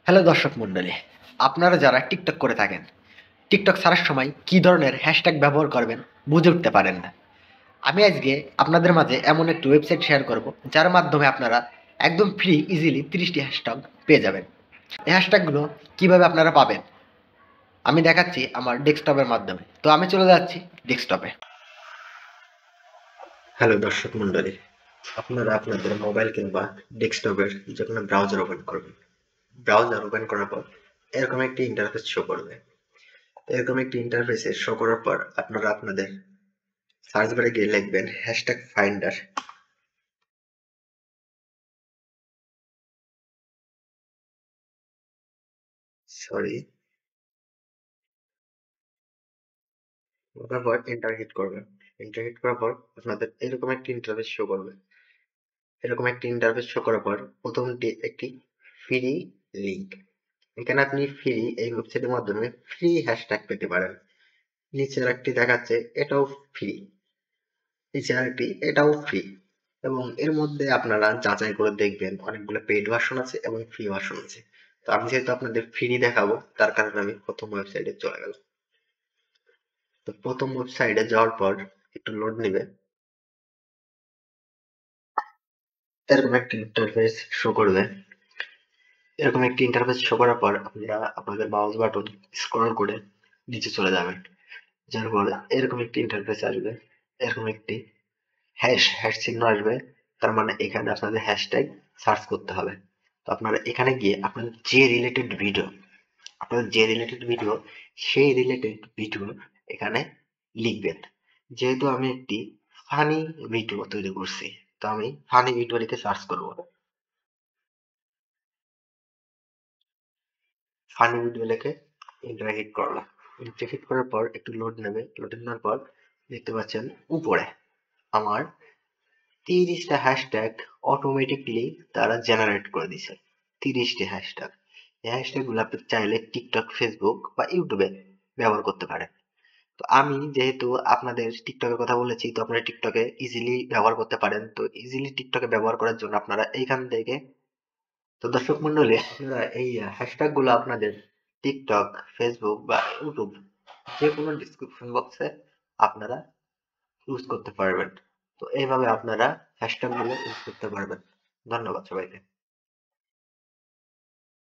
Hello দর্শক মণ্ডলী, আপনারা যারা টিকটক করে থাকেন, টিকটক ছাড়ার সময় কী ধরনের হ্যাশট্যাগ ব্যবহার করবেন বুঝে উঠতে পারেন না। আমি আজকে আপনাদের মাঝে এমন একটি ওয়েবসাইট শেয়ার করব যার মাধ্যমে আপনারা একদম ফ্রি ইজিলি 30টি হ্যাশট্যাগ পেয়ে যাবেন। এই হ্যাশট্যাগুলো কীভাবে আপনারা পাবেন আমি দেখাচ্ছি আমার ডেস্কটপের মাধ্যমে। তো আমি চলে যাচ্ছি ডেস্কটপে। হ্যালো দর্শক মণ্ডলী, আপনারা আপনাদের মোবাইল কিংবা ডেস্কটপের যে কোনো ব্রাউজার ওপেন করবেন। ব্রাউজার ওপেন করার পর এরকম একটি ইন্টারফেস শো করবে। এরকম একটি ইন্টারফেসে শো করার পর আপনারা আপনাদের সার্চ বারে গিয়ে লিখবেন হ্যাশট্যাগ ফাইন্ডার। সরি, তারপর এন্টার হিট করবেন। এন্টার হিট করার পর আপনাদের এরকম একটি ইন্টারফেস শো করবে। এরকম একটি ইন্টারফেস শো করার পর প্রথমটি একটি ফ্রি লিংক। এখানে আপনি ফ্রি এই ওয়েবসাইটের মাধ্যমে ফ্রি হ্যাশট্যাগ পেতে পারেন। নিচে আরেকটি দেখাচ্ছে এটাও ফ্রি, নিচে আরেকটি এটাও ফ্রি। এবং এর মধ্যে আপনারা যাচাই করে দেখবেন অনেকগুলো পেইড ভার্সন আছে এবং ফ্রি ভার্সন আছে। তো আমি যেহেতু আপনাদের ফ্রি দেখাবো তার কারণে আমি প্রথম ওয়েবসাইটে চলে গেলাম। তো প্রথম ওয়েবসাইটে যাওয়ার পর একটু লোড নেবে। এরকম একটা ইন্টারফেস শো করবে। এরকম একটি ইন্টারফেস শো করার পর আপনারা আপনাদের মাউস বাটন স্ক্রল করে নিচে চলে যাবেন। যার পর এরকম একটি ইন্টারফেস আসবে। এরকম একটি হ্যাশ চিহ্ন আসবে। তার মানে এখানে আপনাদের হ্যাশট্যাগ সার্চ করতে হবে। তো আপনারা এখানে গিয়ে আপনাদের যে রিলেটেড ভিডিও সেই রিলেটেড ভিডিও এখানে লিখবেন। যেহেতু আমি একটি ফানি ভিডিও তৈরি করছি, তো আমি ফানি ভিডিও লিখে সার্চ করব। ফানি ভিডিও লিখে এন্টার হিট করলাম। এন্টার হিট করার পর একটু লোড নেবে। লোড নেওয়ার পর দেখতে পাচ্ছেন উপরে আমার 30টা হ্যাশট্যাগ অটোমেটিকলি তারা জেনারেট করে দিছে। 30টি হ্যাশট্যাগ। এই হ্যাশট্যাগ গুলো আপনি চাইলে টিকটক, ফেসবুক বা ইউটিউবে ব্যবহার করতে পারেন। তো আমি যেহেতু আপনাদের টিকটকের কথা বলেছি, তো আপনারা টিকটকে ইজিলি ব্যবহার করতে পারেন। তো ইজিলি টিকটকে ব্যবহার করার জন্য আপনারা এইখান থেকে, তো দর্শক মন্ডলী, আপনারা এই হ্যাশট্যাগ গুলো আপনাদের টিকটক, ফেসবুক বা ইউটিউব যে কোনো ডিসক্রিপশন বক্সে আপনারা ইউজ করতে পারবেন। তো এইভাবে আপনারা হ্যাশট্যাগ গুলো ইউজ করতে পারবেন। ধন্যবাদ সবাইকে।